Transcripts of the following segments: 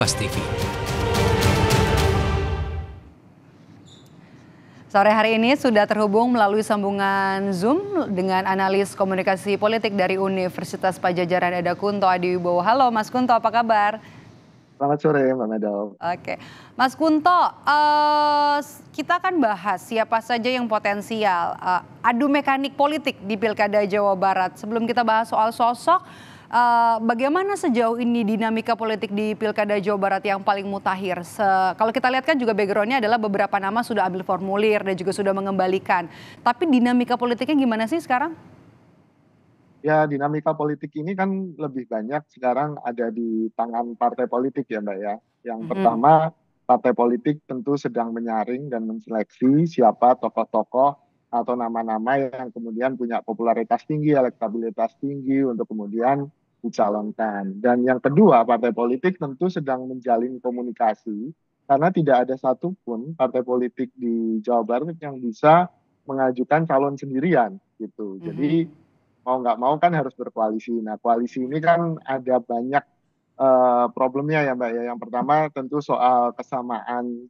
Kompas TV. Sore hari ini sudah terhubung melalui sambungan Zoom dengan analis komunikasi politik dari Universitas Padjadjaran Eda Kunto Adiwibowo. Halo Mas Kunto, apa kabar? Selamat sore Mbak Medal. Oke, Mas Kunto, kita akan bahas siapa saja yang potensial adu mekanik politik di Pilkada Jawa Barat. Sebelum kita bahas soal sosok, bagaimana sejauh ini dinamika politik di Pilkada Jawa Barat yang paling mutakhir? Kalau kita lihat kan juga backgroundnya adalah beberapa nama sudah ambil formulir dan juga sudah mengembalikan. Tapi dinamika politiknya gimana sih sekarang? Ya, dinamika politik ini kan lebih banyak sekarang ada di tangan partai politik ya Mbak ya. Yang pertama, partai politik tentu sedang menyaring dan menseleksi siapa tokoh-tokoh atau nama-nama yang kemudian punya popularitas tinggi, elektabilitas tinggi untuk kemudian dicalonkan. Dan yang kedua, partai politik tentu sedang menjalin komunikasi karena tidak ada satupun partai politik di Jawa Barat yang bisa mengajukan calon sendirian gitu. Jadi mau nggak mau kan harus berkoalisi. Nah, koalisi ini kan ada banyak problemnya ya Mbak ya. Yang pertama tentu soal kesamaan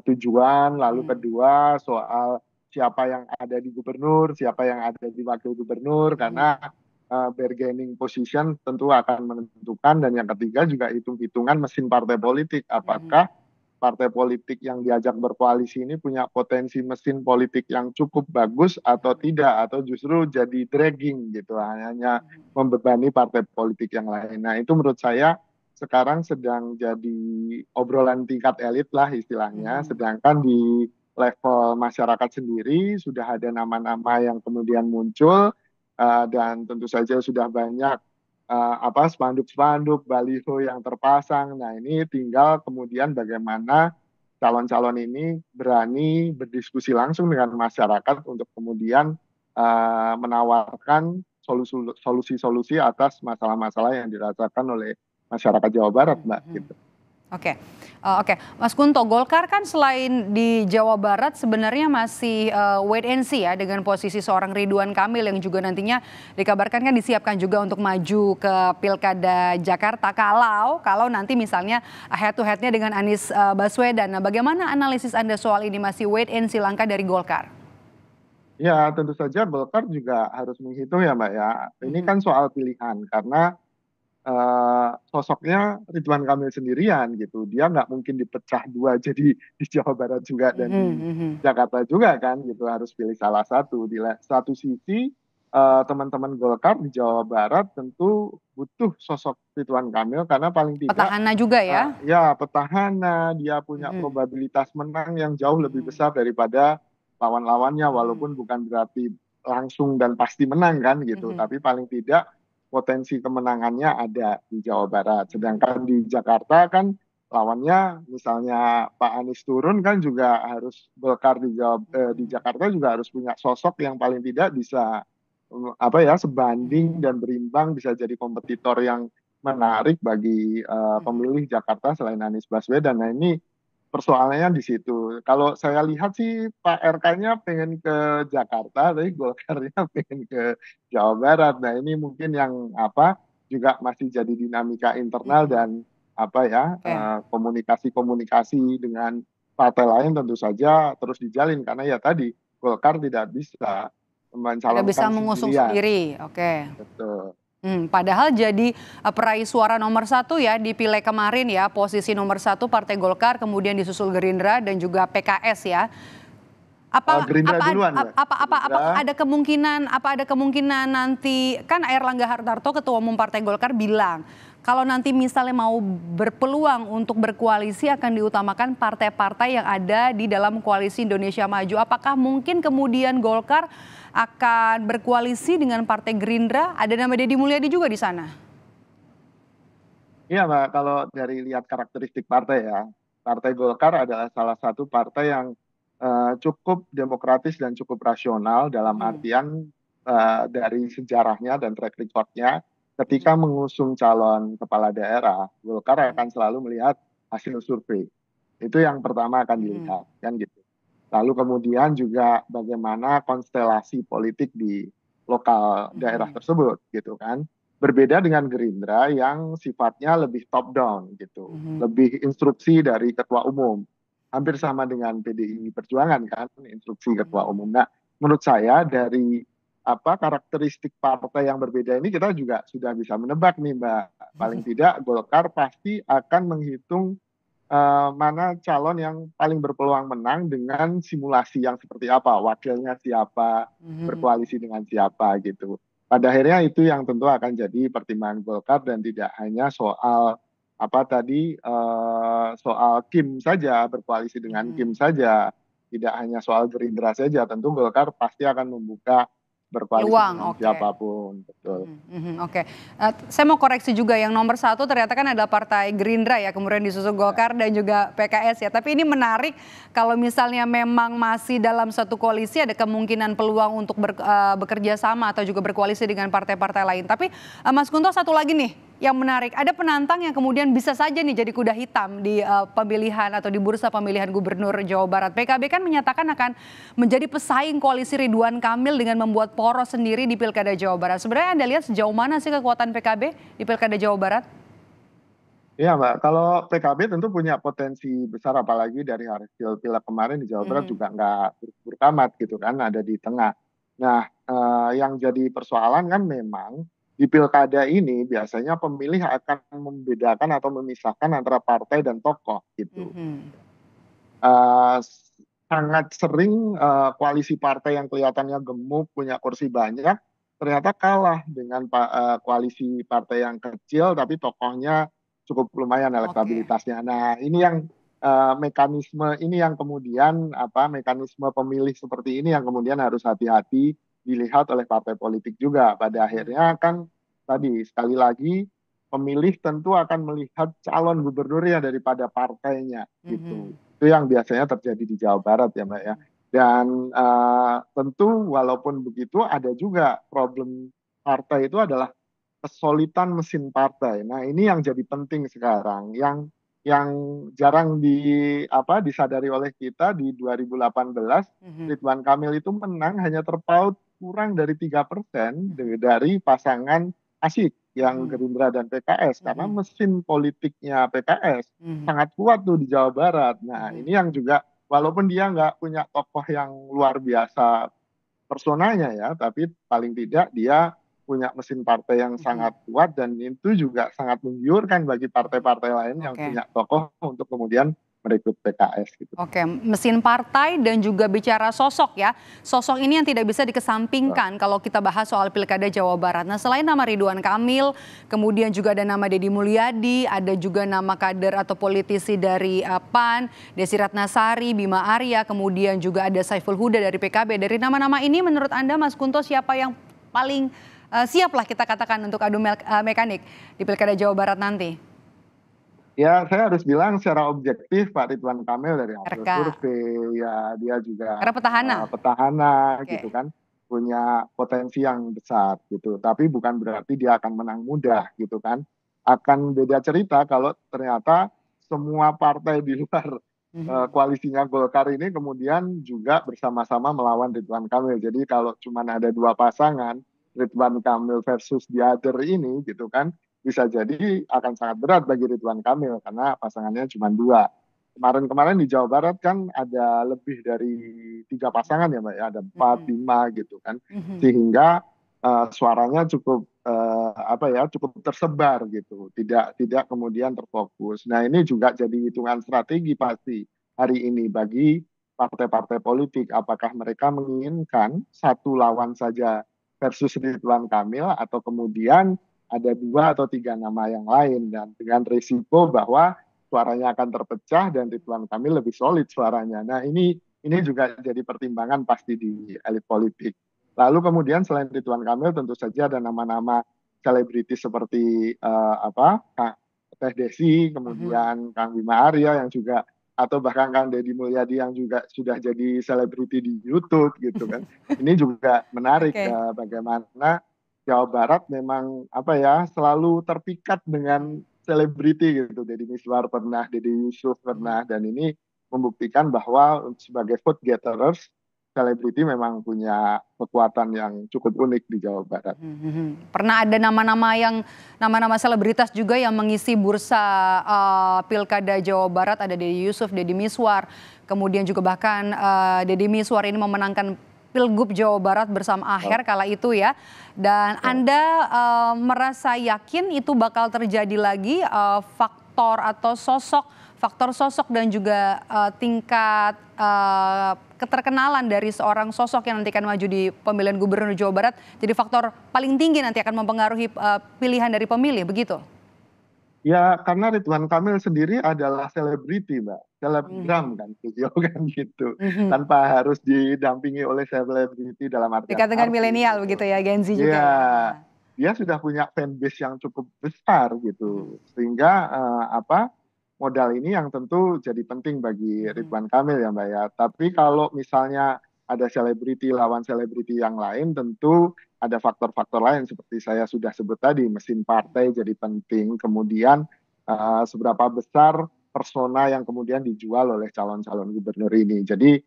tujuan, lalu kedua soal siapa yang ada di gubernur, siapa yang ada di wakil gubernur, karena bargaining position tentu akan menentukan. Dan yang ketiga juga hitung-hitungan mesin partai politik. Apakah partai politik yang diajak berkoalisi ini punya potensi mesin politik yang cukup bagus atau tidak, atau justru jadi dragging gitu, hanya membebani partai politik yang lain. Nah, itu menurut saya sekarang sedang jadi obrolan tingkat elit lah istilahnya, sedangkan di level masyarakat sendiri sudah ada nama-nama yang kemudian muncul, dan tentu saja sudah banyak spanduk-spanduk, baliho yang terpasang. Nah, ini tinggal kemudian bagaimana calon-calon ini berani berdiskusi langsung dengan masyarakat untuk kemudian menawarkan solusi-solusi atas masalah-masalah yang dirasakan oleh masyarakat Jawa Barat, Mbak. Gitu. Oke, Mas Kunto, Golkar kan selain di Jawa Barat sebenarnya masih wait and see ya dengan posisi seorang Ridwan Kamil yang juga nantinya dikabarkan kan disiapkan juga untuk maju ke Pilkada Jakarta kalau nanti misalnya head to headnya dengan Anies Baswedan. Nah, bagaimana analisis Anda soal ini, masih wait and see langkah dari Golkar? Ya, tentu saja Golkar juga harus menghitung ya Mbak ya. Ini kan soal pilihan karena sosoknya Ridwan Kamil sendirian gitu. Dia nggak mungkin dipecah dua jadi di Jawa Barat juga dan di Jakarta juga kan gitu. Harus pilih salah satu. Di satu sisi teman-teman Golkar di Jawa Barat tentu butuh sosok Ridwan Kamil karena paling tidak petahana juga ya. Ya, petahana, dia punya probabilitas menang yang jauh lebih besar daripada lawan-lawannya, walaupun bukan berarti langsung dan pasti menang kan gitu. Tapi paling tidak potensi kemenangannya ada di Jawa Barat. Sedangkan di Jakarta kan lawannya misalnya Pak Anies turun kan juga harus Golkar di Jakarta juga harus punya sosok yang paling tidak bisa sebanding dan berimbang, bisa jadi kompetitor yang menarik bagi pemilih Jakarta selain Anies Baswedan. Nah, ini persoalannya di situ. Kalau saya lihat sih Pak RK-nya pengen ke Jakarta, tapi Golkarnya pengen ke Jawa Barat. Nah, ini mungkin yang juga masih jadi dinamika internal dan komunikasi-komunikasi dengan partai lain tentu saja terus dijalin karena ya tadi Golkar tidak bisa mencalonkan bisa mengusung sendiri. Oke. Betul. Padahal jadi peraih suara nomor 1 ya di Pileg kemarin ya, posisi nomor 1 Partai Golkar, kemudian disusul Gerindra dan juga PKS ya. Apa ada kemungkinan nanti kan Airlangga Hartarto Ketua Umum Partai Golkar bilang kalau nanti misalnya mau berpeluang untuk berkoalisi akan diutamakan partai-partai yang ada di dalam koalisi Indonesia Maju. Apakah mungkin kemudian Golkar akan berkoalisi dengan Partai Gerindra? Ada nama Deddy Mulyadi juga di sana. Iya Mbak, kalau dari lihat karakteristik partai ya, Partai Golkar adalah salah satu partai yang cukup demokratis dan cukup rasional dalam artian dari sejarahnya dan track recordnya. Ketika mengusung calon kepala daerah, Golkar akan selalu melihat hasil survei. Itu yang pertama akan dilihat, kan gitu. Lalu kemudian juga bagaimana konstelasi politik di lokal daerah tersebut, gitu kan. Berbeda dengan Gerindra yang sifatnya lebih top down gitu, Mhm. lebih instruksi dari ketua umum. Hampir sama dengan PDI Perjuangan kan, instruksi ketua Mhm. umum. Nah, menurut saya dari apa karakteristik partai yang berbeda ini kita juga sudah bisa menebak nih Mbak. Paling tidak Golkar pasti akan menghitung mana calon yang paling berpeluang menang dengan simulasi yang seperti apa, wakilnya siapa, Mhm. berkoalisi dengan siapa gitu. Pada akhirnya itu yang tentu akan jadi pertimbangan Golkar dan tidak hanya soal apa tadi soal Kim saja, berkoalisi dengan Mhm. Kim saja, tidak hanya soal Gerindra saja, tentu Golkar pasti akan membuka berkoalisi Peluang, dengan oke. siapapun, betul. Mhm, mhm, oke. Saya mau koreksi juga yang nomor satu ternyata kan adalah Partai Gerindra ya, kemudian disusul Ya. Golkar dan juga PKS ya. Tapi ini menarik kalau misalnya memang masih dalam satu koalisi ada kemungkinan peluang untuk bekerja sama atau juga berkoalisi dengan partai-partai lain. Tapi Mas Kunto satu lagi nih yang menarik, ada penantang yang kemudian bisa saja nih jadi kuda hitam di pemilihan atau di bursa pemilihan gubernur Jawa Barat. PKB kan menyatakan akan menjadi pesaing koalisi Ridwan Kamil dengan membuat poros sendiri di Pilkada Jawa Barat. Sebenarnya Anda lihat sejauh mana sih kekuatan PKB di Pilkada Jawa Barat? Iya Mbak, kalau PKB tentu punya potensi besar apalagi dari hasil pileg kemarin di Jawa Barat Mhm. juga nggak buruk-buruk amat gitu kan, ada di tengah. Nah, yang jadi persoalan kan memang di pilkada ini biasanya pemilih akan membedakan atau memisahkan antara partai dan tokoh gitu. Mhm. Eh, Sangat sering koalisi partai yang kelihatannya gemuk, punya kursi banyak, ternyata kalah dengan koalisi partai yang kecil tapi tokohnya cukup lumayan Oke. elektabilitasnya. Nah, ini yang mekanisme ini yang kemudian apa mekanisme pemilih seperti ini yang kemudian harus hati-hati dilihat oleh partai politik juga. Pada Mhm. akhirnya kan tadi sekali lagi pemilih tentu akan melihat calon gubernurnya daripada partainya gitu. Mhm. Itu yang biasanya terjadi di Jawa Barat ya Mbak ya. Mhm. Dan tentu walaupun begitu ada juga problem partai itu adalah kesulitan mesin partai. Nah, ini yang jadi penting sekarang, yang jarang disadari oleh kita di 2018 Mhm. Ridwan Kamil itu menang hanya terpaut kurang dari 3% Mhm. dari pasangan Asyik yang Mhm. Gerindra dan PKS karena Mhm. mesin politiknya PKS Mhm. sangat kuat tuh di Jawa Barat. Nah, Mhm. ini yang juga walaupun dia nggak punya tokoh yang luar biasa personanya ya, tapi paling tidak dia punya mesin partai yang Mhm. sangat kuat dan itu juga sangat menggiurkan bagi Mhm. partai-partai lain yang Oke. punya tokoh untuk kemudian merekrut PKS gitu. Oke, mesin partai dan juga bicara sosok ya. Sosok ini yang tidak bisa dikesampingkan kalau kita bahas soal Pilkada Jawa Barat. Nah, selain nama Ridwan Kamil, kemudian juga ada nama Deddy Mulyadi, ada juga nama kader atau politisi dari PAN, Desi Ratnasari, Bima Arya, kemudian juga ada Saiful Huda dari PKB. Dari nama-nama ini menurut Anda Mas Kunto siapa yang paling siap lah kita katakan untuk mekanik di Pilkada Jawa Barat nanti? Ya, saya harus bilang secara objektif Pak Ridwan Kamil dari hasil RK, survei, ya dia juga karena petahana. petahana Oke. gitu kan, punya potensi yang besar gitu. Tapi bukan berarti dia akan menang mudah gitu kan. Akan beda cerita kalau ternyata semua partai di luar Mhm. koalisinya Golkar ini kemudian juga bersama-sama melawan Ridwan Kamil. Jadi kalau cuma ada dua pasangan, Ridwan Kamil versus the other ini gitu kan, bisa jadi akan sangat berat bagi Ridwan Kamil karena pasangannya cuma dua. Kemarin-kemarin di Jawa Barat kan ada lebih dari tiga pasangan ya Mbak ya, ada empat, Mhm. lima gitu kan. Mhm. Sehingga suaranya cukup cukup tersebar gitu, tidak kemudian terfokus. Nah ini juga jadi hitungan strategi pasti hari ini bagi partai-partai politik, apakah mereka menginginkan satu lawan saja versus Ridwan Kamil atau kemudian ada dua atau tiga nama yang lain dan dengan risiko bahwa suaranya akan terpecah dan Ridwan Kamil lebih solid suaranya. Nah ini juga jadi pertimbangan pasti di elit politik. Lalu kemudian selain Ridwan Kamil tentu saja ada nama-nama selebriti seperti Teh Desi, Mhm. kemudian Kang Bima Arya yang juga atau bahkan Kang Deddy Mulyadi yang juga sudah jadi selebriti di YouTube gitu kan. Ini juga menarik Oke. bagaimana Jawa Barat memang apa ya selalu terpikat dengan selebriti gitu. Deddy Miswar pernah, Deddy Yusuf Mhm. pernah dan ini membuktikan bahwa sebagai vote gatherers selebriti memang punya kekuatan yang cukup unik di Jawa Barat. Pernah ada nama-nama selebritas juga yang mengisi bursa Pilkada Jawa Barat, ada Deddy Yusuf, Deddy Miswar, kemudian juga bahkan Deddy Miswar ini memenangkan Pilgub Jawa Barat bersama Aher kala itu ya. Dan Anda merasa yakin itu bakal terjadi lagi, faktor sosok dan juga tingkat keterkenalan dari seorang sosok yang nanti akan maju di pemilihan gubernur Jawa Barat jadi faktor paling tinggi nanti akan mempengaruhi pilihan dari pemilih, begitu? Ya, karena Ridwan Kamil sendiri adalah selebriti, Mbak. Selebgram kan, beliau kan gitu. Tanpa harus didampingi oleh selebriti dalam artian Dekat dengan milenial gitu. begitu ya, Gen Z juga Iya, ya. dia sudah punya fanbase yang cukup besar gitu. Sehingga modal ini yang tentu jadi penting bagi Ridwan Kamil ya Mbak ya. Tapi kalau misalnya ada selebriti lawan selebriti yang lain, tentu ada faktor-faktor lain seperti saya sudah sebut tadi, mesin partai jadi penting, kemudian seberapa besar persona yang kemudian dijual oleh calon-calon gubernur ini. Jadi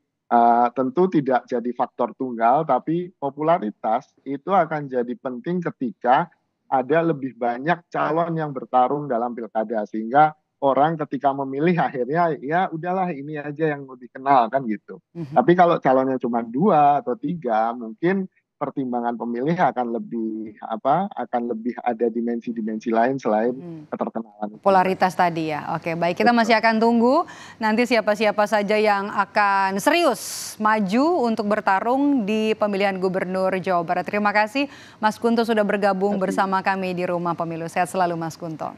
tentu tidak jadi faktor tunggal, tapi popularitas itu akan jadi penting ketika ada lebih banyak calon yang bertarung dalam pilkada, sehingga orang ketika memilih akhirnya ya udahlah ini aja yang lebih kenal kan gitu. Tapi kalau calonnya cuma 2 atau 3, mungkin pertimbangan pemilih akan lebih ada dimensi-dimensi lain selain keterkenalan. Popularitas tadi ya. Oke, baik, kita masih akan tunggu nanti siapa-siapa saja yang akan serius maju untuk bertarung di pemilihan gubernur Jawa Barat. Terima kasih Mas Kunto sudah bergabung bersama kami di Rumah Pemilu. Sehat selalu Mas Kunto.